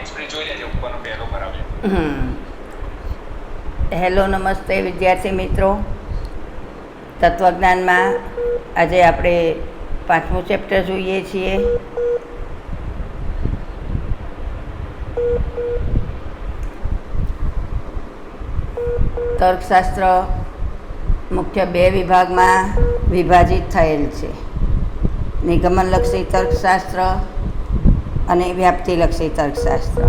હેન્ડસ્ફ્રી જોઈ લેજે ઉપરનો પહેલો કરાવજે. હેલો, નમસ્તે વિદ્યાર્થી મિત્રો. તત્વજ્ઞાનમાં આજે આપણે 5મું ચેપ્ટર જોઈએ છીએ. તર્કશાસ્ત્ર મુખ્ય 2 વિભાગમાં વિભાજિત થયેલ છે: નિગમનલક્ષી તર્કશાસ્ત્ર અને વ્યાપ્તિલક્ષી તર્કશાસ્ત્ર.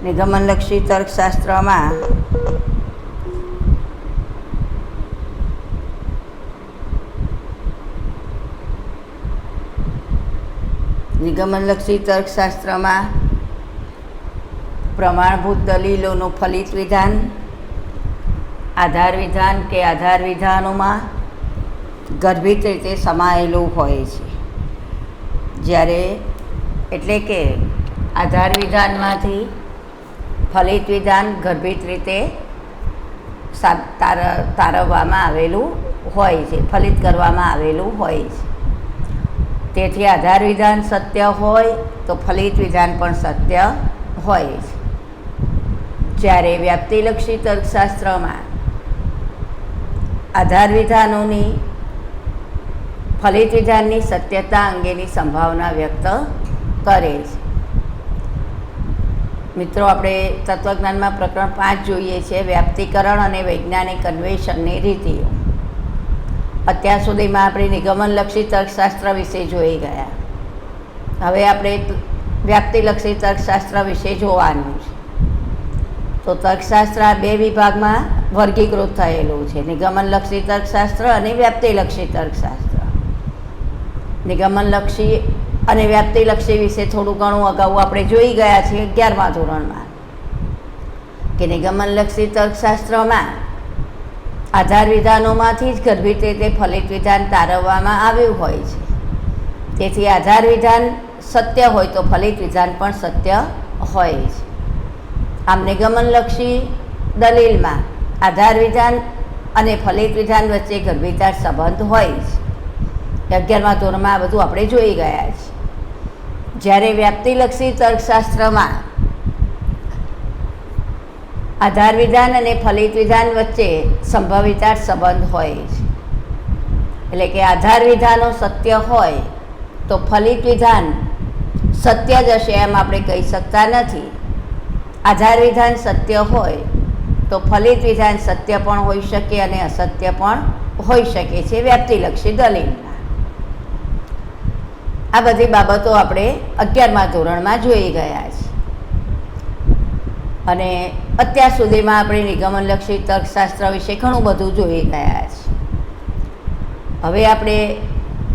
નિગમનલક્ષી તર્કશાસ્ત્રમાં પ્રમાણભૂત દલીલોનું ફલિત વિધાન, આધાર વિધાન કે આધાર વિધાનોમાં ગર્ભિત રીતે સમાયેલું હોય છે. જ્યારે એટલે કે આધાર વિધાનમાંથી ફલિત વિધાન ગર્ભિત રીતે તારવવામાં આવેલું હોય છે, ફલિત કરવામાં આવેલું હોય છે. તેથી આધાર વિધાન સત્ય હોય તો ફલિત વિધાન પણ સત્ય હોય છે. જ્યારે વ્યાપ્તિલક્ષી તર્કશાસ્ત્રમાં આધાર વિધાનોની ફલિત વિધાનની સત્યતા અંગેની સંભાવના વ્યક્ત કરે છે. મિત્રો, આપણે તત્વજ્ઞાનમાં પ્રકરણ 5 જોઈએ છે: વ્યાપ્તિકરણ અને વૈજ્ઞાનિક અન્વેષણની રીતિઓ. અત્યાર સુધીમાં આપણે નિગમનલક્ષી તર્કશાસ્ત્ર વિશે જોઈ ગયા. હવે આપણે વ્યાપ્તિલક્ષી તર્કશાસ્ત્ર વિશે જોવાનું છે. તો તર્કશાસ્ત્ર આ 2 વિભાગમાં વર્ગીકૃત થયેલું છે: નિગમનલક્ષી તર્કશાસ્ત્ર અને વ્યાપ્તિલક્ષી તર્કશાસ્ત્ર. નિગમનલક્ષી અને વ્યાપ્તિલક્ષી વિશે થોડું ઘણું અગાઉ આપણે જોઈ ગયા છીએ 11મા ધોરણમાં, કે નિગમનલક્ષી તર્કશાસ્ત્રમાં આધાર વિધાનોમાંથી જ ગર્ભિત રીતે ફલિત વિધાન તારવવામાં આવ્યું હોય છે. તેથી આધાર વિધાન સત્ય હોય તો ફલિત વિધાન પણ સત્ય હોય છે. આમ નિગમનલક્ષી દલીલમાં આધાર વિધાન અને ફલિત વિધાન વચ્ચે ગર્ભિતાર્થ સંબંધ હોય છે. 11મા ધોરણમાં આ બધું આપણે જોઈ ગયા છીએ. જ્યારે વ્યાપ્તિલક્ષી તર્કશાસ્ત્રમાં આધાર વિધાન અને ફલિત વિધાન વચ્ચે સંભવિતાર્થ સંબંધ હોય છે. એટલે કે આધાર વિધાનો સત્ય હોય તો ફલિત વિધાન સત્ય જ હશે એમ આપણે કહી શકતા નથી. આધાર વિધાન સત્ય હોય તો ફલિત વિધાન સત્ય પણ હોઈ શકે અને અસત્ય પણ હોઈ શકે છે વ્યાપ્તિલક્ષી દલીલમાં. આ બધી બાબતો આપણે 11મા ધોરણમાં જોઈ ગયા છે. અને અત્યાર સુધીમાં આપણે નિગમનલક્ષી તર્કશાસ્ત્ર વિશે ઘણું બધું જોઈ ગયા છે. હવે આપણે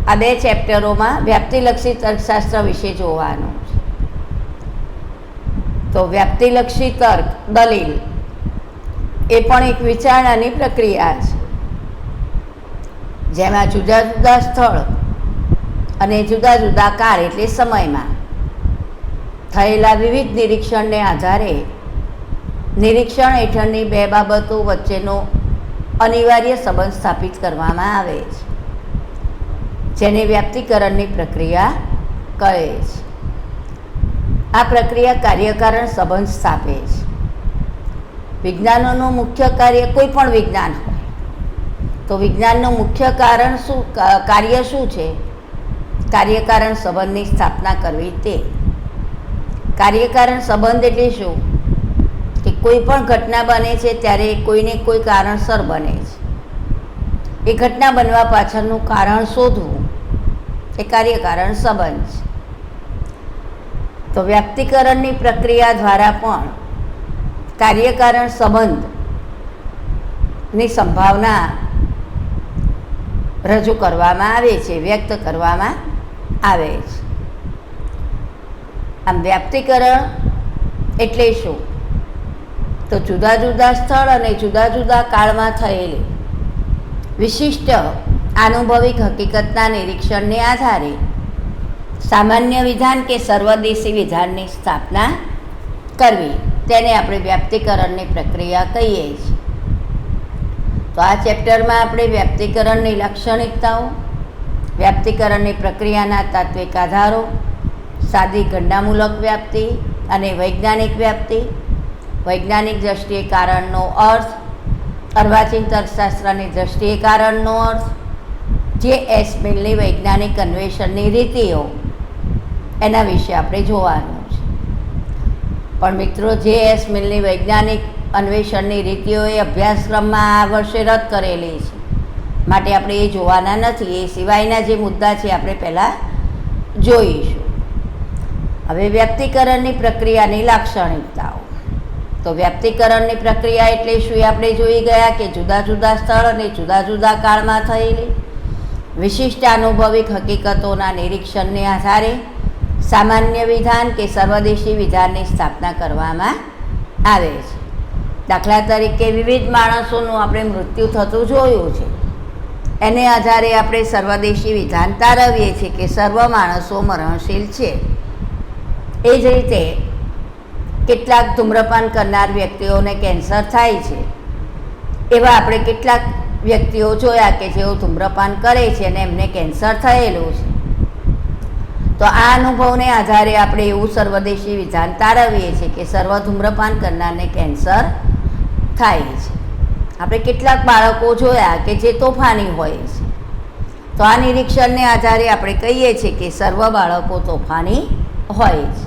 આ 2 ચેપ્ટરોમાં વ્યાપ્તિલક્ષી તર્કશાસ્ત્ર વિશે જોવાનું છે. તો વ્યાપ્તિલક્ષી તર્ક દલીલ એ પણ એક વિચારણાની પ્રક્રિયા છે, જેમાં જુદા જુદા સ્થળ અને જુદા જુદા કાળ એટલે સમયમાં થયેલા વિવિધ નિરીક્ષણને આધારે નિરીક્ષણ હેઠળની 2 બાબતો વચ્ચેનો અનિવાર્ય સંબંધ સ્થાપિત કરવામાં આવે છે, જેને વ્યાપ્તિકરણની પ્રક્રિયા કહે છે. આ પ્રક્રિયા કાર્યકારણ સંબંધ સ્થાપે છે. વિજ્ઞાનોનું મુખ્ય કાર્ય, કોઈ પણ વિજ્ઞાન હોય તો વિજ્ઞાનનું મુખ્ય કાર્ય શું છે? કાર્યકારણ સંબંધની સ્થાપના કરવી. તે કાર્યકારણ સંબંધ એટલે શું? કે કોઈ પણ ઘટના બને છે ત્યારે કોઈને કોઈ કારણસર બને છે. એ ઘટના બનવા પાછળનું કારણ શોધવું એ કાર્યકારણ સંબંધ છે. તો વ્યાપ્તિકરણની પ્રક્રિયા દ્વારા પણ કાર્યકારણ સંબંધની સંભાવના રજૂ કરવામાં આવે છે, વ્યક્ત કરવામાં આવે છે. આમ વ્યાપ્તિકરણ એટલે શું? તો જુદા જુદા સ્થળ અને જુદા જુદા કાળમાં થયેલી વિશિષ્ટ આનુભવિક હકીકતના નિરીક્ષણને આધારે સામાન્ય વિધાન કે સર્વદેશી વિધાનની સ્થાપના કરવી, તેને આપણે વ્યાપ્તિકરણની પ્રક્રિયા કહીએ છીએ. તો આ ચેપ્ટરમાં આપણે વ્યાપ્તિકરણની લાક્ષણિકતાઓ, વ્યાપ્તિકરણની પ્રક્રિયાના તાત્વિક આધારો, સાદી ગણનામૂલક વ્યાપ્તિ, અને વૈજ્ઞાનિક વ્યાપ્તિ, વૈજ્ઞાનિક દ્રષ્ટિએ કારણનો અર્થ, અર્વાચીન તર્કશાસ્ત્રની દ્રષ્ટિએ કારણનો અર્થ, જે.એસ. મિલની વૈજ્ઞાનિક અન્વેષણની રીતિઓ, એના વિશે આપણે જોવાનું છે. પણ મિત્રો, જે.એસ. મિલની વૈજ્ઞાનિક અન્વેષણની રીતિઓ એ અભ્યાસક્રમમાં આ વર્ષે રદ કરેલી છે, માટે આપણે એ જોવાના નથી. એ સિવાયના જે મુદ્દા છે આપણે પહેલાં જોઈશું. હવે વ્યક્તિકરણની પ્રક્રિયાની લાક્ષણિકતાઓ. તો વ્યક્તિકરણની પ્રક્રિયા એટલે શું એ આપણે જોઈ ગયા કે જુદા જુદા સ્થળ અને જુદા જુદા કાળમાં થયેલી વિશિષ્ટ અનુભવિક હકીકતોના નિરીક્ષણને આધારે સામાન્ય વિધાન કે સર્વદેશી વિધાનની સ્થાપના કરવામાં આવે છે. દાખલા તરીકે વિવિધ માણસોનું આપણે મૃત્યુ થતું જોયું છે, એને આધારે આપણે સર્વદેશી વિધાન તારવીએ છીએ કે સર્વ માણસો મરણશીલ છે. એ જ રીતે કેટલાક ધૂમ્રપાન કરનાર વ્યક્તિઓને કેન્સર થાય છે, એવા આપણે કેટલાક વ્યક્તિઓ જોયા કે જેઓ ધૂમ્રપાન કરે છે અને એમને કેન્સર થયેલું છે. તો આ અનુભવને આધારે આપણે એવું સર્વદેશી વિધાન તારવીએ છીએ કે સર્વ ધૂમ્રપાન કરનારને કેન્સર થાય છે. આપણે કેટલાક બાળકો જોયા કે જે તોફાની હોય છે, તો આ નિરીક્ષણને આધારે આપણે કહીએ છીએ કે સર્વ બાળકો તોફાની હોય છે.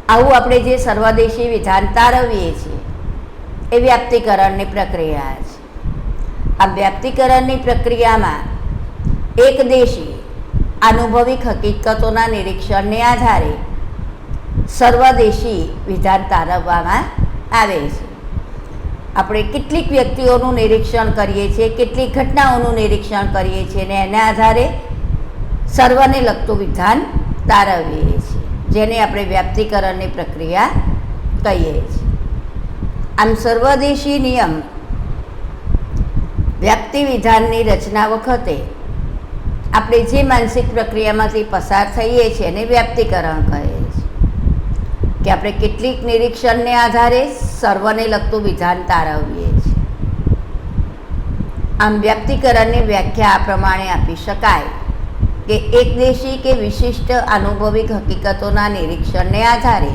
આવું આપણે જે સર્વદેશી વિધાન તારવીએ છીએ એ વ્યાપ્તિકરણની પ્રક્રિયા છે. આ વ્યાપ્તિકરણની પ્રક્રિયામાં એકદેશી આનુભવિક હકીકતોના નિરીક્ષણને આધારે સર્વદેશી વિધાન તારવવામાં આવે છે. આપણે કેટલીક વ્યક્તિઓનું નિરીક્ષણ કરીએ છીએ, કેટલીક ઘટનાઓનું નિરીક્ષણ કરીએ છીએ અને એના આધારે સર્વને લગતું વિધાન તારવીએ છીએ, જેને આપણે વ્યાપ્તિકરણની પ્રક્રિયા કહીએ છીએ. આમ સર્વદેશી નિયમ વ્યાપ્તિ વિધાનની રચના વખતે આપણે જે માનસિક પ્રક્રિયામાંથી પસાર થઈએ છીએ એને વ્યાપ્તિકરણ કહે છે, કે આપણે કેટલીક નિરીક્ષણને આધારે સર્વને લગતું વિધાન તારવીએ છીએ. આમ વ્યાપ્તિકરણની વ્યાખ્યા આ પ્રમાણે આપી શકાય કે એકદેશી કે વિશિષ્ટ અનુભવિક હકીકતોના નિરીક્ષણને આધારે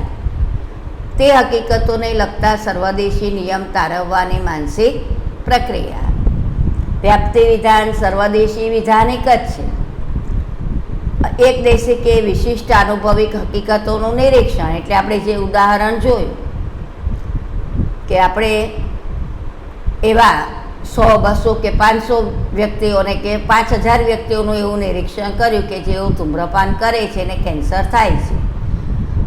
તે હકીકતોને લગતા સર્વદેશી નિયમ તારવવાની માનસિક પ્રક્રિયા. વ્યાપ્તિ વિધાન સર્વદેશી વિધાન એક જ છે. એકદેશી કે વિશિષ્ટ અનુભવિક હકીકતોનું નિરીક્ષણ એટલે આપણે જે ઉદાહરણ જોયું કે આપણે એવા 100, 200 કે 500 વ્યક્તિઓને કે 5000 વ્યક્તિઓનું એવું નિરીક્ષણ કર્યું કે જેઓ ધૂમ્રપાન કરે છે અને કેન્સર થાય છે.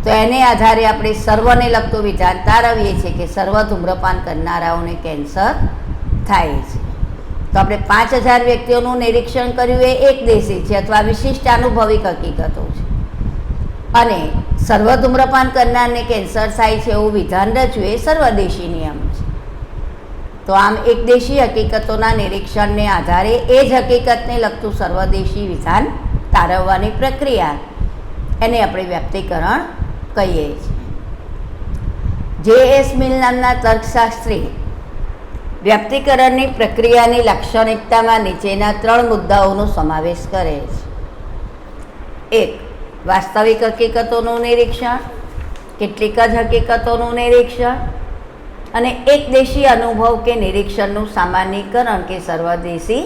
તો એને આધારે આપણે સર્વને લગતું વિધાન તારવીએ છીએ કે સર્વ ધૂમ્રપાન કરનારાઓને કેન્સર થાય છે. તો આપણે 5000 વ્યક્તિઓનું નિરીક્ષણ કર્યું એ એકદેશી છે અથવા વિશિષ્ટ અનુભવિક હકીકતો છે, અને સર્વ ધૂમ્રપાન કરનારને કેન્સર થાય છે એવું વિધાન રચ્યું એ સર્વદેશી નિયમ છે. તો આમ એકદેશી હકીકતોના નિરીક્ષણને આધારે એ જ હકીકતને લગતું સર્વદેશી વિધાન તારવવાની પ્રક્રિયા, એને આપણે વ્યાપ્તિકરણ કહીએ છીએ. જે.એસ. મિલ નામના તર્કશાસ્ત્રી વ્યાપ્તિકરણની પ્રક્રિયાની લાક્ષણિકતામાં નીચેના 3 મુદ્દાઓનો સમાવેશ કરે છે. 1. વાસ્તવિક હકીકતોનું નિરીક્ષણ, કેટલીક જ હકીકતોનું નિરીક્ષણ અને એકદેશી અનુભવ કે નિરીક્ષણનું સામાન્યીકરણ કે સર્વદેશી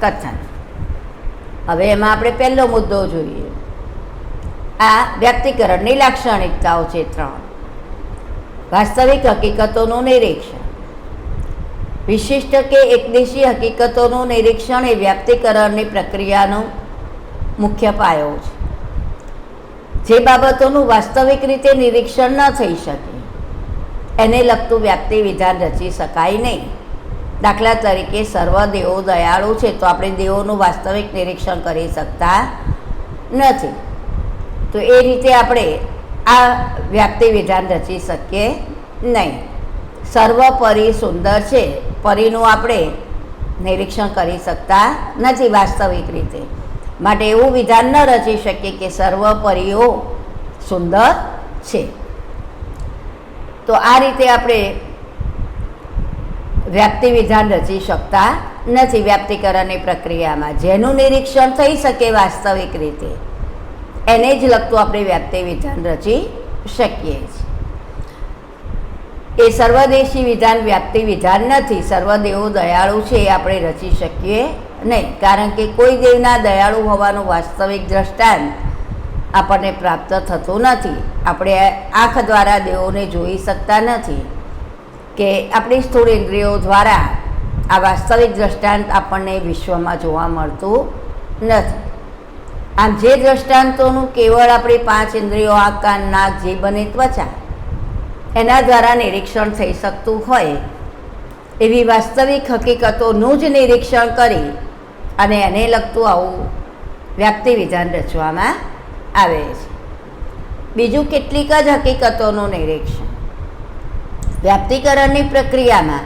કથન. હવે એમાં આપણે પહેલો મુદ્દો જોઈએ. આ વ્યક્તિકરણની લાક્ષણિકતાઓ છે 3. વાસ્તવિક હકીકતોનું નિરીક્ષણ. વિશિષ્ટ કે એકદેશી હકીકતોનું નિરીક્ષણ એ વ્યક્તિકરણની પ્રક્રિયાનો મુખ્ય પાયો છે. જે બાબતોનું વાસ્તવિક રીતે નિરીક્ષણ ન થઈ શકે એને લગતું વ્યાપ્તિ વિધાન રચી શકાય નહીં. દાખલા તરીકે સર્વ દેવો દયાળુ છે, તો આપણે દેવોનું વાસ્તવિક નિરીક્ષણ કરી શકતા નથી. તો એ રીતે આપણે આ વ્યાપ્તિ વિધાન રચી શકીએ નહીં. સર્વ પરી સુંદર છે, પરીનું આપણે નિરીક્ષણ કરી શકતા નથી વાસ્તવિક રીતે, માટે એવું વિધાન ન રચી શકીએ કે સર્વ પરીઓ સુંદર છે. તો આ રીતે આપણે વ્યાપ્તિ વિધાન રચી શકતા નથી. વ્યાપ્તિકરણની પ્રક્રિયામાં જેનું નિરીક્ષણ થઈ શકે વાસ્તવિક રીતે એને જ લગતું આપણે વ્યાપ્તિ વિધાન રચી શકીએ છીએ. એ સર્વદેશી વિધાન વ્યાપ્તિ વિધાન નથી. સર્વદેવો દયાળુ છે એ આપણે રચી શકીએ નહીં, કારણ કે કોઈ દેવના દયાળુ હોવાનું વાસ્તવિક દ્રષ્ટાંત આપણને પ્રાપ્ત થતું નથી. આપણે આંખ દ્વારા દેવોને જોઈ શકતા નથી કે આપણી સ્થૂળ ઇન્દ્રિયો દ્વારા આ વાસ્તવિક દ્રષ્ટાંત આપણને વિશ્વમાં જોવા મળતું નથી. આમ જે દ્રષ્ટાંતોનું કેવળ આપણી 5 ઇન્દ્રિયો આંખ, કાન, નાક, જીભ અને ત્વચા એના દ્વારા નિરીક્ષણ થઈ શકતું હોય એવી વાસ્તવિક હકીકતોનું જ નિરીક્ષણ કરી અને એને લગતું આવું વ્યાપ્તિ વિધાન રચવામાં આવે છે. બીજું કેટલીક જ હકીકતોનું નિરીક્ષણ. વ્યાપ્તિકરણની પ્રક્રિયામાં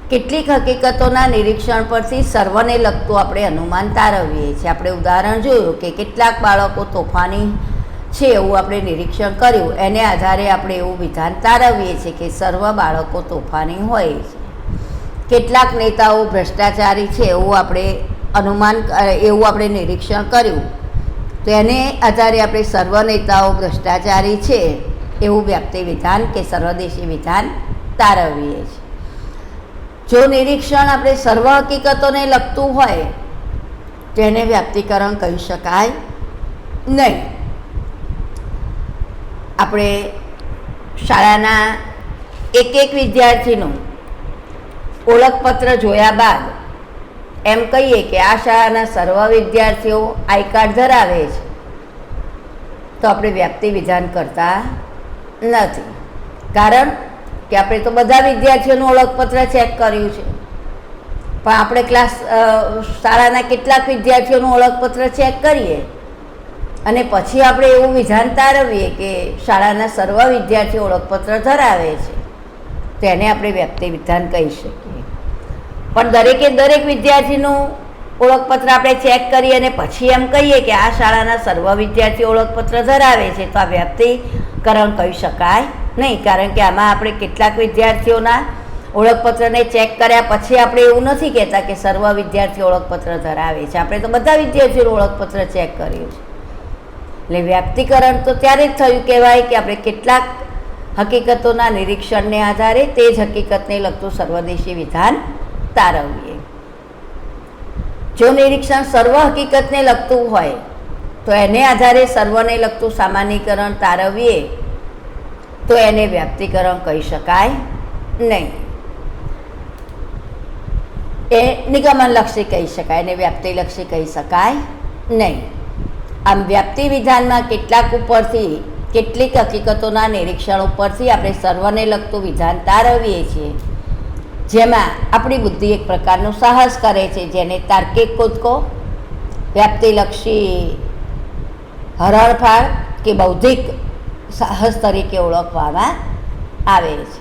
કેટલીક હકીકતોના નિરીક્ષણ પરથી સર્વને લગતું આપણે અનુમાન તારવીએ છીએ. આપણે ઉદાહરણ જોયું કે કેટલાક બાળકો તોફાની છે એવું આપણે નિરીક્ષણ કર્યું, એને આધારે આપણે એવું વિધાન તારવીએ છીએ કે સર્વ બાળકો તોફાની હોય છે. કેટલાક નેતાઓ ભ્રષ્ટાચારી છે એવું આપણે નિરીક્ષણ કર્યું, તો એને આધારે આપણે સર્વ નેતાઓ ભ્રષ્ટાચારી છે એવું વ્યાપ્તિ વિધાન કે સર્વદેશી વિધાન તારવીએ છીએ. જો નિરીક્ષણ આપણે સર્વ હકીકતોને લગતું હોય તો એને વ્યાપ્તિકરણ કહી શકાય નહીં. આપણે શાળાના એક વિદ્યાર્થીનું ઓળખપત્ર જોયા બાદ એમ કહીએ કે આ શાળાના સર્વ વિદ્યાર્થીઓ આઈ કાર્ડ ધરાવે છે, તો આપણે વ્યાપ્તિ વિધાન કરતા નથી. કારણ કે આપણે તો બધા વિદ્યાર્થીઓનું ઓળખપત્ર ચેક કર્યું છે, પણ આપણે શાળાના કેટલાક વિદ્યાર્થીઓનું ઓળખપત્ર ચેક કરીએ અને પછી આપણે એવું વિધાન તારવીએ કે શાળાના સર્વ વિદ્યાર્થીઓ ઓળખપત્ર ધરાવે છે, તો એને આપણે વ્યાપ્તિ વિધાન કહી શકીએ. પણ દરેક વિદ્યાર્થીનું ઓળખપત્ર આપણે ચેક કરીએ અને પછી એમ કહીએ કે આ શાળાના સર્વ વિદ્યાર્થીઓ ઓળખપત્ર ધરાવે છે, તો આ વ્યાપ્તિકરણ કહી શકાય નહીં. કારણ કે આમાં આપણે કેટલાક વિદ્યાર્થીઓના ઓળખપત્રને ચેક કર્યા પછી આપણે એવું નથી કહેતા કે સર્વ વિદ્યાર્થીઓ ઓળખપત્ર ધરાવે છે. આપણે તો બધા વિદ્યાર્થીઓનું ઓળખપત્ર ચેક કર્યું છે. એટલે વ્યાપ્તિકરણ તો ત્યારે જ થયું કહેવાય કે આપણે કેટલાક હકીકતોના નિરીક્ષણને આધારે તે જ હકીકતને લગતું સર્વદેશી વિધાન તારવીએ. જો નિરીક્ષણ સર્વ હકીકતને લગતું હોય તો એને આધારે સર્વને લગતું સામાન્યીકરણ તારવીએ તો એને વ્યાપ્તિકરણ કહી શકાય નહીં. એ નિગમનલક્ષી કહી શકાય, એને વ્યાપ્તિલક્ષી કહી શકાય નહીં. આમ વ્યાપ્તિ વિધાનમાં કેટલીક હકીકતોના નિરીક્ષણ ઉપરથી આપણે સર્વને લગતું વિધાન તારવીએ છીએ, જેમાં આપણી બુદ્ધિ એક પ્રકારનું સાહસ કરે છે, જેને તાર્કિક કૂદકો, વ્યાપ્તિલક્ષી હરણફાળ કે બૌદ્ધિક સાહસ તરીકે ઓળખવામાં આવે છે.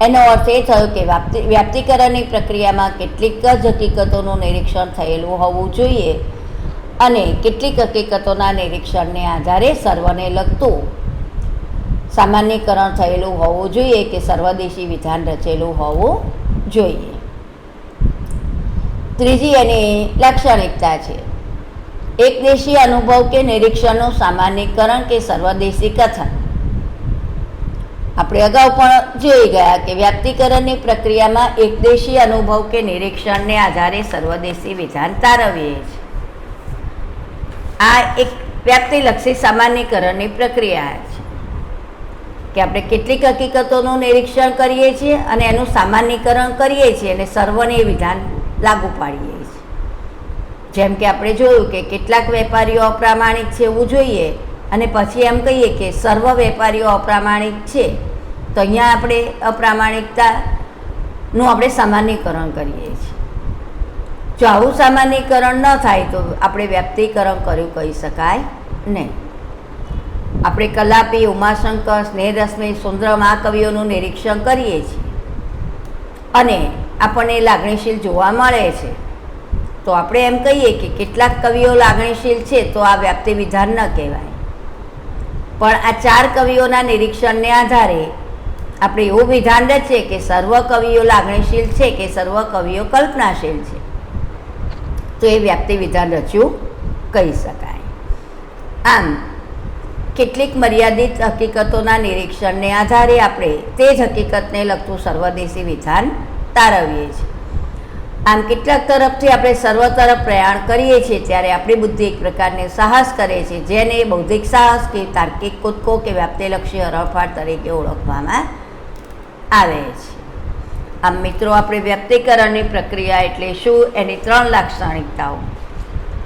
એનો અર્થ એ થયો કે વ્યાપ્તિકરણની પ્રક્રિયામાં કેટલીક જ હકીકતોનું નિરીક્ષણ થયેલું હોવું જોઈએ અને કેટલીક હકીકતોના નિરીક્ષણને આધારે સર્વને લગતું સામાન્યીકરણ થયેલું હોવું જોઈએ કે સર્વદેશી વિધાન રચેલું હોવું જોઈએ. ત્રીજી એની લાક્ષણિકતા છે એકદેશી અનુભવ કે નિરીક્ષણનું સામાન્યીકરણ કે સર્વદેશી કથન. આપણે અગાઉ પણ જોઈ ગયા કે વ્યાપ્તિકરણની પ્રક્રિયામાં એકદેશી અનુભવ કે નિરીક્ષણને આધારે સર્વદેશી વિધાન તારવીએ છીએ. આ એક વ્યાપ્તિલક્ષી સામાન્યીકરણની પ્રક્રિયા છે કે આપણે કેટલીક હકીકતોનું નિરીક્ષણ કરીએ છીએ અને એનું સામાન્યીકરણ કરીએ છીએ અને સર્વને વિધાન લાગુ પાડીએ છીએ. જેમ કે આપણે જોયું કે કેટલાક વેપારીઓ અપ્રામાણિક છે એવું જોઈએ અને પછી એમ કહીએ કે સર્વ વેપારીઓ અપ્રામાણિક છે, તો અહીંયા આપણે અપ્રામાણિકતાનું આપણે સામાન્યીકરણ કરીએ છીએ. જો આવું સામાન્યીકરણ ન થાય તો આપણે વ્યાપ્તિકરણ કર્યું કહી શકાય નહીં. આપણે કલાપી, ઉમાશંકર, સ્નેહરશ્મિ, સુંદરમ આ કવિઓનું નિરીક્ષણ કરીએ છીએ અને આપણને લાગણીશીલ જોવા મળે છે, તો આપણે એમ કહીએ કે કેટલાક કવિઓ લાગણીશીલ છે તો આ વ્યાપ્તિ વિધાન ન કહેવાય. પણ આ 4 કવિઓના નિરીક્ષણને આધારે આપણે એવું વિધાન રચીએ કે સર્વ કવિઓ લાગણીશીલ છે કે સર્વ કવિઓ કલ્પનાશીલ છે, તો એ વ્યાપ્તિ વિધાન રચ્યું કહી શકાય. આમ કેટલીક મર્યાદિત હકીકતોના નિરીક્ષણને આધારે આપણે તે જ હકીકતને લગતું સર્વદેશી વિધાન તારવીએ છીએ. આમ કેટલાક તરફથી આપણે સર્વ તરફ પ્રયાણ કરીએ છીએ ત્યારે આપણી બુદ્ધિ એક પ્રકારને સાહસ કરે છે, જેને બૌદ્ધિક સાહસ કે તાર્કિક કૂદકો કે વ્યાપ્તિલક્ષી હરણફાળ તરીકે ઓળખવામાં આવે છે. આમ મિત્રો, આપણે વ્યક્તિકરણની પ્રક્રિયા એટલે શું, એની 3 લાક્ષણિકતાઓ: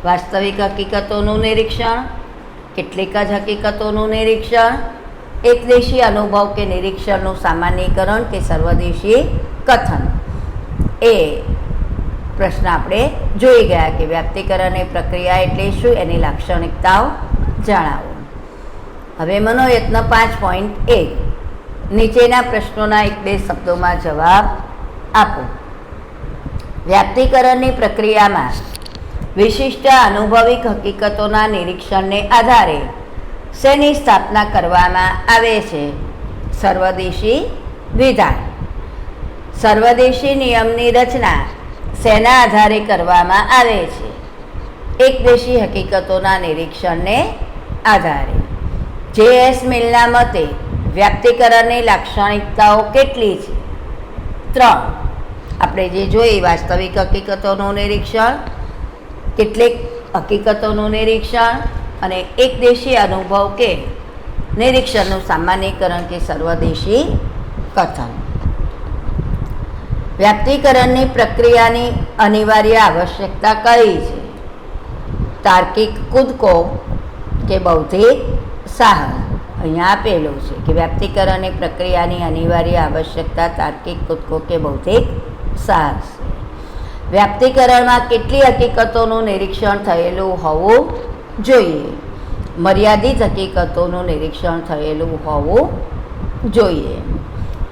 વાસ્તવિક હકીકતોનું નિરીક્ષણ, કેટલીક જ હકીકતોનું નિરીક્ષણ, એકદેશી અનુભવ કે નિરીક્ષણનું સામાન્યીકરણ કે સર્વદેશી કથન. એ પ્રશ્ન આપણે જોઈ ગયા કે વ્યક્તિકરણની પ્રક્રિયા એટલે શું, એની લાક્ષણિકતાઓ જણાવો. હવે મનોયત્ન 5.1 નીચેના પ્રશ્નોના 1-2 શબ્દોમાં જવાબ આપો. વ્યક્તિકરણની પ્રક્રિયામાં વિશિષ્ટ અનુભવિક હકીકતોના નિરીક્ષણને આધારે શેની સ્થાપના કરવામાં આવે છે? સર્વદેશી વિધાન. સર્વદેશી નિયમની રચના શેના આધારે કરવામાં આવે છે? એકદેશી હકીકતોના નિરીક્ષણને આધારે. જે.એસ. મિલના મતે વ્યક્તિકરણની લાક્ષણિકતાઓ કેટલી છે? 3. આપણે જે જોઈ, વાસ્તવિક હકીકતોનું નિરીક્ષણ, કેટલીક હકીકતોનું નિરીક્ષણ અને એકદેશી અનુભવ કે નિરીક્ષણનું સામાન્યીકરણ કે સર્વદેશી કથન. વ્યક્તિકરણની પ્રક્રિયાની અનિવાર્ય આવશ્યકતા કઈ છે? તાર્કિક કૂદકો કે બૌદ્ધિક સાહસ? અહીંયા આપેલું છે કે વ્યક્તિકરણની પ્રક્રિયાની અનિવાર્ય આવશ્યકતા તાર્કિક કૂદકો કે બૌદ્ધિક સાહસ. વ્યક્તિકરણમાં કેટલી હકીકતોનું નિરીક્ષણ થયેલું હોવું જોઈએ? મર્યાદિત હકીકતોનું નિરીક્ષણ થયેલું હોવું જોઈએ.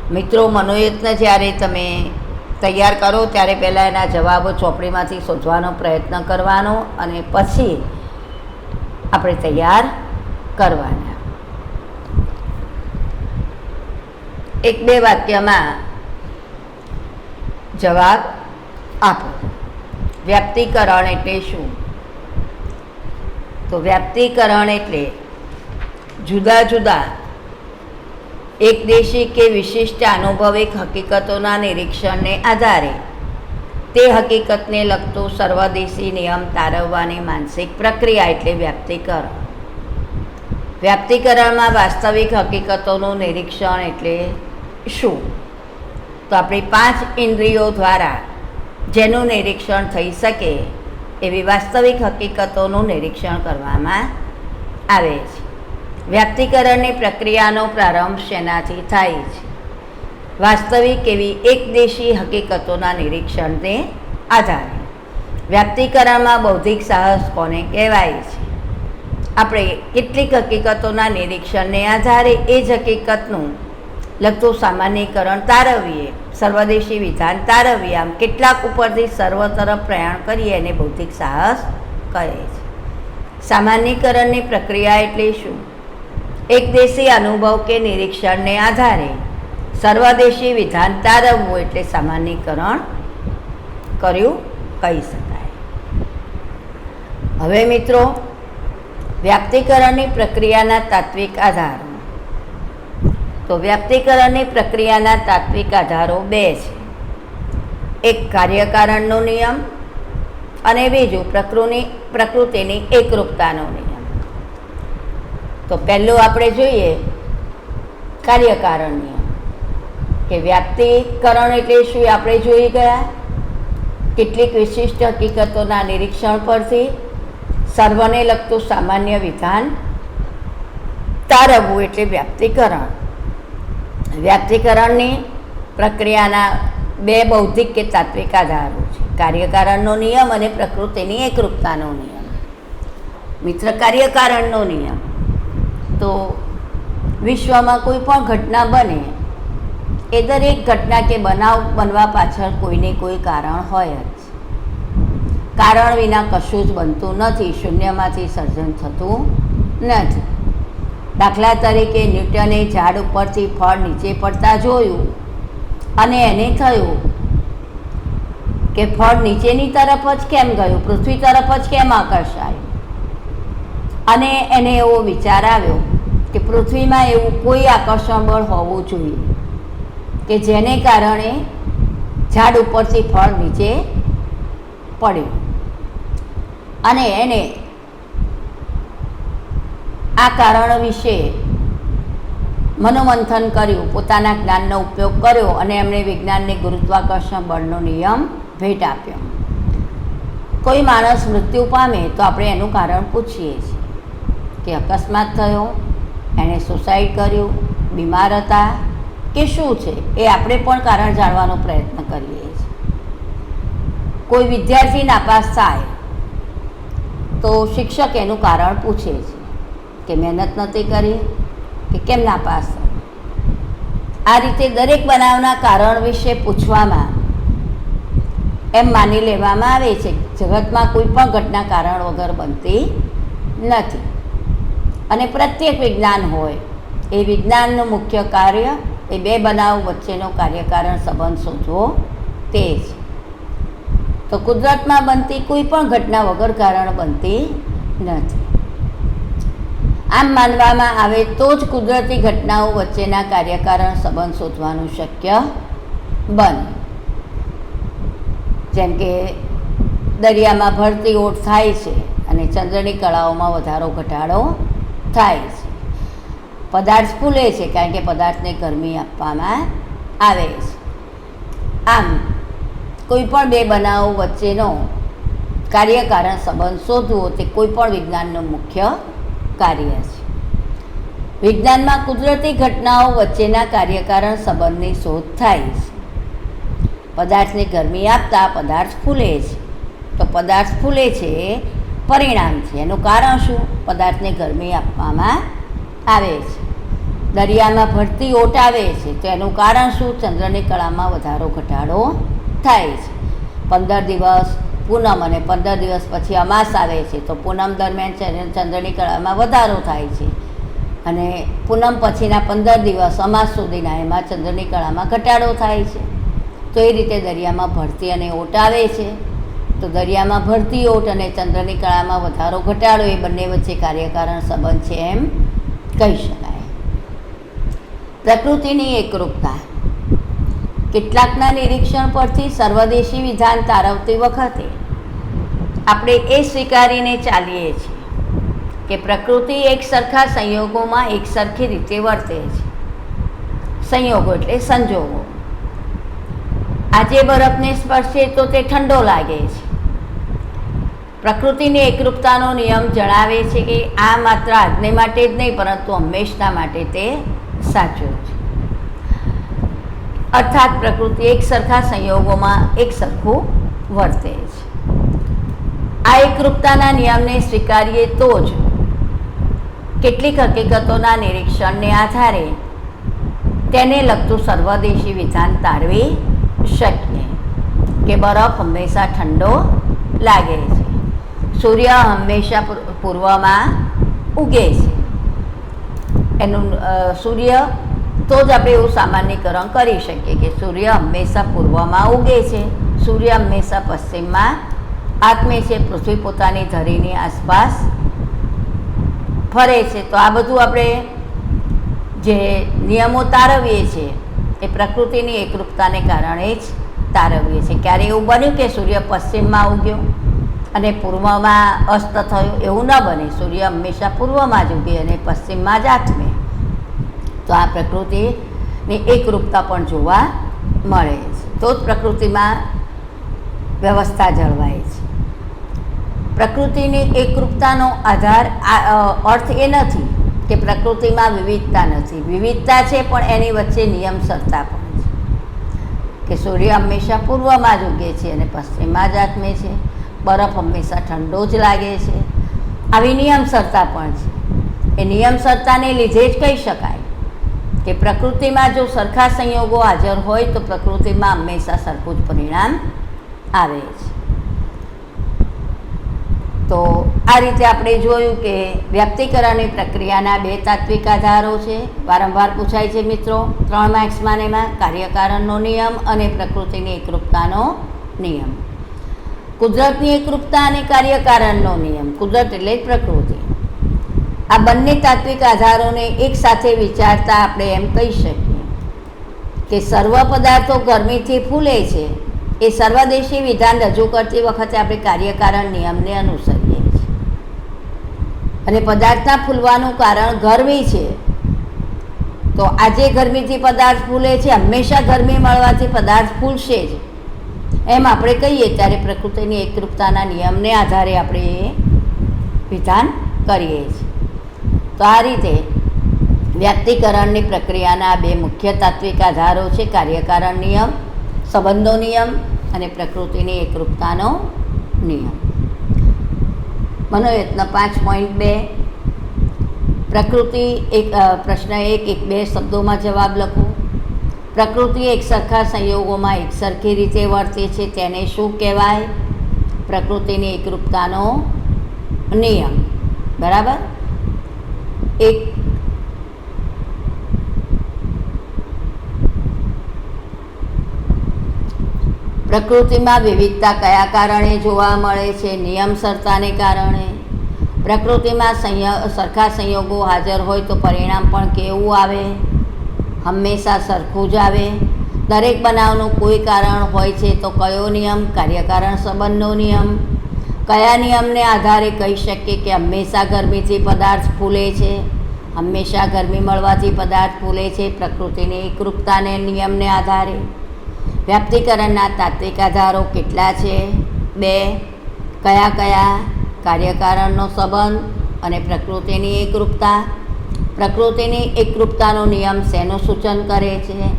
મિત્રો, મનોયત્ન જ્યારે તમે તૈયાર કરો ત્યારે પહેલાં એના જવાબો ચોપડીમાંથી શોધવાનો પ્રયત્ન કરવાનો અને પછી આપણે તૈયાર કરવાના. 1-2 વાક્યમાં જવાબ આપો. વ્યક્તિકરણ એટલે શું? તો વ્યક્તિકરણ એટલે જુદા જુદા એકદેશી કે વિશિષ્ટ અનુભવિક હકીકતોના નિરીક્ષણને આધારે તે હકીકતને લગતું સર્વદેશી નિયમ તારવવાની માનસિક પ્રક્રિયા એટલે વ્યક્તિકરણ. વ્યક્તિકરણમાં વાસ્તવિક હકીકતોનું નિરીક્ષણ એટલે શું? તો આપણી 5 ઇન્દ્રિયો દ્વારા જેનું નિરીક્ષણ થઈ શકે એવી વાસ્તવિક હકીકતોનું નિરીક્ષણ કરવામાં આવે છે. વ્યક્તિકરણની પ્રક્રિયાનો પ્રારંભ શેનાથી થાય છે? વાસ્તવિક એવી એકદેશી હકીકતોના નિરીક્ષણને આધારે. વ્યક્તિકરણમાં બૌદ્ધિક સાહસ કોને કહેવાય છે? આપણે કેટલીક હકીકતોના નિરીક્ષણને આધારે એ જ હકીકતનું લગતું સામાન્યીકરણ તારવીએ, સર્વદેશી વિધાન તારવીએ. આમ કેટલાક ઉપરથી સર્વ તરફ પ્રયાણ કરીએ એને બૌદ્ધિક સાહસ કહે છે. સામાન્યીકરણની પ્રક્રિયા એટલે શું? એકદેશી અનુભવ કે નિરીક્ષણને આધારે સર્વદેશી વિધાન તારવવું એટલે સામાન્યીકરણ કર્યું કહી શકાય. હવે મિત્રો, વ્યક્તિકરણની પ્રક્રિયાના તાત્વિક આધારો. તો વ્યક્તિકરણની પ્રક્રિયાના તાત્વિક આધારો 2 છે. એક કાર્યકારણનો નિયમ અને બીજું પ્રકૃતિની એકરૂપતાનો નિયમ. તો પહેલું આપણે જોઈએ કાર્યકારણ નિયમ કે વ્યક્તિકરણ એટલે શું આપણે જોઈ ગયા. કેટલીક વિશિષ્ટ હકીકતોના નિરીક્ષણ પરથી સર્વને લગતું સામાન્ય વિધાન તારવવું એટલે વ્યક્તિકરણ. વ્યક્તિકરણની પ્રક્રિયાના 2 બૌદ્ધિક કે તાત્વિક આધારો છે: કાર્યકારણનો નિયમ અને પ્રકૃતિની એકરૂપતાનો નિયમ. મિત્ર, કાર્યકારણનો નિયમ તો વિશ્વમાં કોઈ પણ ઘટના બને એ દરેક ઘટના કે બનાવ બનવા પાછળ કોઈને કોઈ કારણ હોય જ. કારણ વિના કશું જ બનતું નથી, શૂન્યમાંથી સર્જન થતું નથી. દાખલા તરીકે ન્યૂટને ઝાડ ઉપરથી ફળ નીચે પડતા જોયું અને એને થયું કે ફળ નીચેની તરફ જ કેમ ગયું, પૃથ્વી તરફ જ કેમ આકર્ષાયું. અને એને એવો વિચાર આવ્યો કે પૃથ્વીમાં એવું કોઈ આકર્ષણ બળ હોવું જોઈએ કે જેને કારણે ઝાડ ઉપરથી ફળ નીચે પડ્યું અને એને આ કારણ વિશે મનોમંથન કર્યું, પોતાના જ્ઞાનનો ઉપયોગ કર્યો અને એમણે વિજ્ઞાનને ગુરુત્વાકર્ષણ બળનો નિયમ ભેટ આપ્યો. કોઈ માણસ મૃત્યુ પામે તો આપણે એનું કારણ પૂછીએ છીએ કે અકસ્માત થયો, એણે સુસાઇડ કર્યું, બીમાર હતા કે શું છે, એ આપણે પણ કારણ જાણવાનો પ્રયત્ન કરીએ છીએ. કોઈ વિદ્યાર્થી નાપાસ થાય તો શિક્ષક એનું કારણ પૂછે છે કે મહેનત નથી કરી કે કેમ નાપાસ થયો. આ રીતે દરેક બનાવના કારણ વિશે પૂછવામાં એમ માની લેવામાં આવે છે કે જગતમાં કોઈ પણ ઘટના કારણ વગર બનતી નથી અને પ્રત્યેક વિજ્ઞાન હોય એ વિજ્ઞાનનું મુખ્ય કાર્ય એ બે બનાવ વચ્ચેનો કાર્યકારણ સંબંધ શોધવો તે છે. તો કુદરતમાં બનતી કોઈ પણ ઘટના વગર કારણ બનતી નથી. આમ માનવામાં આવે તો જ કુદરતી ઘટનાઓ વચ્ચેના કાર્યકારણ સંબંધ શોધવાનું શક્ય બને. જેમ કે દરિયામાં ભરતી ઓટ થાય છે અને ચંદ્રની કળાઓમાં વધારો ઘટાડો થાય છે. પદાર્થ ફૂલે છે કારણ કે પદાર્થને ગરમી આપવામાં આવે છે. આમ કોઈ પણ બે બનાવો વચ્ચેનો કાર્યકારણ સંબંધ શોધવો તે કોઈ પણ વિજ્ઞાનનું મુખ્ય કાર્ય છે. વિજ્ઞાનમાં કુદરતી ઘટનાઓ વચ્ચેના કાર્યકારણ સંબંધની શોધ થાય છે. પદાર્થને ગરમી આપતા પદાર્થ ફૂલે છે, તો પદાર્થ ફૂલે છે એ પરિણામ છે. એનું કારણ શું? પદાર્થને ગરમી આપવામાં આવે છે. દરિયામાં ભરતી ઓટ આવે છે તો એનું કારણ શું? ચંદ્રની કળામાં વધારો ઘટાડો થાય છે. 15 દિવસ પૂનમ અને 15 દિવસ પછી અમાસ આવે છે તો પૂનમ દરમિયાન ચંદ્રની કળામાં વધારો થાય છે અને પૂનમ પછીના 15 દિવસ અમાસ સુધીના એમાં ચંદ્રની કળામાં ઘટાડો થાય છે. તો એ રીતે દરિયામાં ભરતી અને ઓટ આવે છે તો દરિયામાં ભરતી ઓટ અને ચંદ્રની કળામાં વધારો ઘટાડો એ બંને વચ્ચે કાર્યકારણ સંબંધ છે એમ કહી શકાય. પ્રકૃતિની એકરૂપતા. કેટલાકના નિરીક્ષણ પરથી સર્વદેશી વિધાન તારવતી વખતે આપણે એ સ્વીકારીને ચાલીએ છીએ કે પ્રકૃતિ એક સરખા સંયોગોમાં એક સરખી રીતે વર્તે છે. સંયોગો એટલે સંજોગો. આજે બરફને સ્પર્શે તો તે ઠંડો લાગે છે. પ્રકૃતિની એકરૂપતાનો નિયમ જણાવે છે કે આ માત્ર આજને માટે જ નહીં પરંતુ હંમેશના માટે તે સાચું છે. અર્થાત પ્રકૃતિ એક સરખા સંયોગોમાં એક સરખું વર્તે છે. આ એકરૂપતાના નિયમને સ્વીકારીએ તો જ કેટલીક હકીકતોના નિરીક્ષણને આધારે તેને લગતું સર્વદેશી વિધાન તારવી શકીએ કે બરફ હંમેશા ઠંડો લાગે છે, સૂર્ય હંમેશા પૂર્વમાં ઉગે છે. એનું સૂર્ય તો જ આપણે એવું સામાન્યકરણ કરી શકીએ કે સૂર્ય હંમેશા પૂર્વમાં ઉગે છે, સૂર્ય હંમેશા પશ્ચિમમાં આથમે છે, પૃથ્વી પોતાની ધરીની આસપાસ ફરે છે. તો આ બધું આપણે જે નિયમો તારવીએ છીએ એ પ્રકૃતિની એકરૂપતાને કારણે જ તારવીએ છીએ. ક્યારે એવું બન્યું કે સૂર્ય પશ્ચિમમાં ઉગ્યો અને પૂર્વમાં અસ્ત થયો? એવું ન બને. સૂર્ય હંમેશા પૂર્વમાં જ ઉગે અને પશ્ચિમમાં જ આથમે. તો આ પ્રકૃતિની એકરૂપતા પણ જોવા મળે છે. તો જ પ્રકૃતિમાં વ્યવસ્થા જળવાય છે. પ્રકૃતિની એકરૂપતાનો આધાર અર્થ એ નથી કે પ્રકૃતિમાં વિવિધતા નથી. વિવિધતા છે પણ એની વચ્ચે નિયમસરતા પણ છે કે સૂર્ય હંમેશા પૂર્વમાં જ ઉગે છે અને પશ્ચિમમાં જ આથમે છે. બરફ હંમેશા ઠંડો જ લાગે છે. આવી નિયમસરતા પણ છે. એ નિયમસરતાને લીધે જ કહી શકાય કે પ્રકૃતિમાં જો સરખા સંયોગો હાજર હોય તો પ્રકૃતિમાં હંમેશા સરખું જ પરિણામ આવે છે. તો આ રીતે આપણે જોયું કે વ્યક્તિકરણની પ્રક્રિયાના બે તાત્વિક આધારો છે. વારંવાર પૂછાય છે મિત્રો 3 માર્ક્સમાં એમાં કાર્યકારણનો નિયમ અને પ્રકૃતિની એકરૂપતાનો નિયમ. કુદરતની એકરૂપતા અને કાર્યકારણનો નિયમ. કુદરત એટલે પ્રકૃતિ. આ બંને તાત્વિક આધારોને એક સાથે વિચારતા આપણે એમ કહી શકીએ કે સર્વ પદાર્થો ગરમીથી ફૂલે છે એ સર્વદેશી વિધાન રજૂ કરતી વખતે આપણે કાર્યકારણ નિયમને અનુસરીએ છીએ. અને પદાર્થના ફૂલવાનું કારણ ગરમી છે, તો આજે ગરમીથી પદાર્થ ફૂલે છે, હંમેશા ગરમી મળવાથી પદાર્થ ફૂલશે જ, એમ આપણે કહીએ ત્યારે પ્રકૃતિની એકરૂપતાના નિયમને આધારે આપણે એ વિધાન કરીએ છીએ. તો આ રીતે વ્યક્તિકરણની પ્રક્રિયાના બે મુખ્ય તાત્વિક આધારો છે: કાર્યકારણ નિયમ, સંબંધો નિયમ અને પ્રકૃતિની એકરૂપતાનો નિયમ. મનોયત્ન 5.2 પ્રકૃતિ એક પ્રશ્ન 1-2 શબ્દોમાં જવાબ લખો. પ્રકૃતિ એક સરખા સંયોગોમાં એકસરખી રીતે વર્તે છે તેને શું કહેવાય? પ્રકૃતિની એકરૂપતાનો નિયમ. બરાબર. એક પ્રકૃતિમાં વિવિધતા કયા કારણે જોવા મળે છે? નિયમસરતાને કારણે. પ્રકૃતિમાં સરખા સંયોગો હાજર હોય તો પરિણામ પણ કેવું આવે? હંમેશા સરખું જ આવે. દરેક બનાવનું કોઈ કારણ હોય છે તો કયો નિયમ? કાર્યકારણ સંબંધનો નિયમ. કયા નિયમને આધારે કહી શકીએ કે હંમેશા ગરમીથી પદાર્થ ફૂલે છે? હંમેશા ગરમી મળવાથી પદાર્થ ફૂલે છે પ્રકૃતિની એકરૂપતાને નિયમને આધારે. વ્યક્તિકરણના તાત્વિક આધારો કેટલા છે? 2. કયા કયા? કાર્યકારણનો સંબંધ અને પ્રકૃતિની એકરૂપતા. પ્રકૃતિની એકરૂપતાનો નિયમ શેનું સૂચન કરે છે?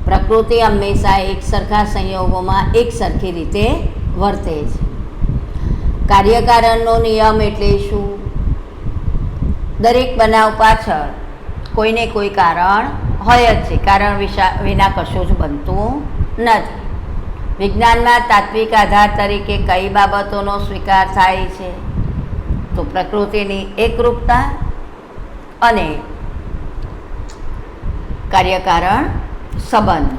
પ્રકૃતિ હંમેશા એક સરખા સંયોગોમાં એક સરખી રીતે વર્તે છે. કાર્યકારણનો નિયમ એટલે શું? દરેક બનાવ પાછળ કોઈને કોઈ કારણ હોય જ છે. કારણ વિના કશું જ બનતું નથી. વિજ્ઞાનમાં તાત્વિક આધાર તરીકે કઈ બાબતોનો સ્વીકાર થાય છે? તો પ્રકૃતિની એકરૂપતા અને કાર્યકારણ સંબંધ.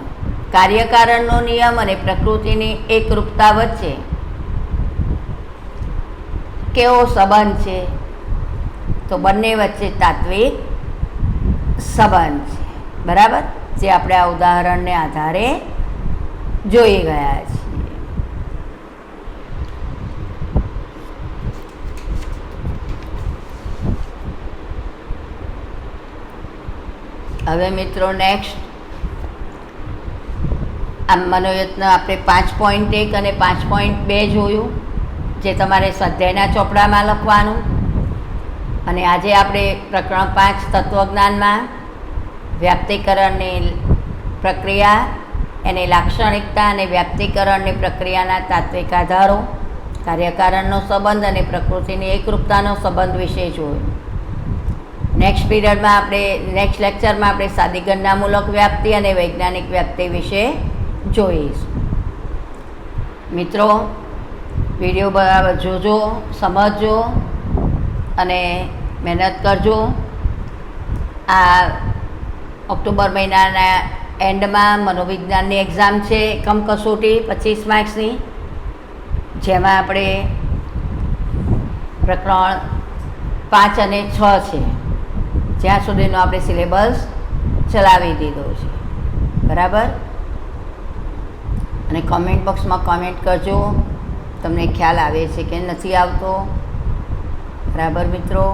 કાર્યકારણનો નિયમ અને પ્રકૃતિની એકરૂપતા વચ્ચે કેવો સંબંધ છે? તો બંને વચ્ચે તાત્વિક સંબંધ છે. બરાબર, જે આપણે આ ઉદાહરણને આધારે જોઈ ગયા છીએ. હવે મિત્રો નેક્સ્ટ આમ મનોયત્ન આપણે 5.1 અને 5.2 જોયું, જે તમારે સ્વાધ્યાયના ચોપડામાં લખવાનું. અને આજે આપણે પ્રકરણ 5 તત્વજ્ઞાનમાં વ્યક્તિકરણની પ્રક્રિયા, એની લાક્ષણિકતા અને વ્યક્તિકરણની પ્રક્રિયાના તાત્વિક આધારો, કાર્યકારણનો સંબંધ અને પ્રકૃતિની એકરૂપતાનો સંબંધ વિશે જોયું. નેક્સ્ટ પીરિયડમાં નેક્સ્ટ લેક્ચરમાં આપણે સાદી ગણનામૂલક વ્યક્તિ અને વૈજ્ઞાનિક વ્યક્તિ વિશે જોઈશું. મિત્રો, વિડીયો બરાબર જોજો, સમજજો અને મહેનત કરજો. આ ઓક્ટોબર મહિનાના એન્ડમાં મનોવિજ્ઞાનની એક્ઝામ છે, એકમ કસોટી 25 માર્ક્સની, જેમાં આપણે પ્રકરણ 5 અને 6 છે, જ્યાં સુધીનો આપણે સિલેબસ ચલાવી દીધો છે. બરાબર. અને કોમેન્ટ બોક્સમાં કોમેન્ટ કરજો, તમને ખ્યાલ આવે છે કે નથી આવતો. બરાબર મિત્રો.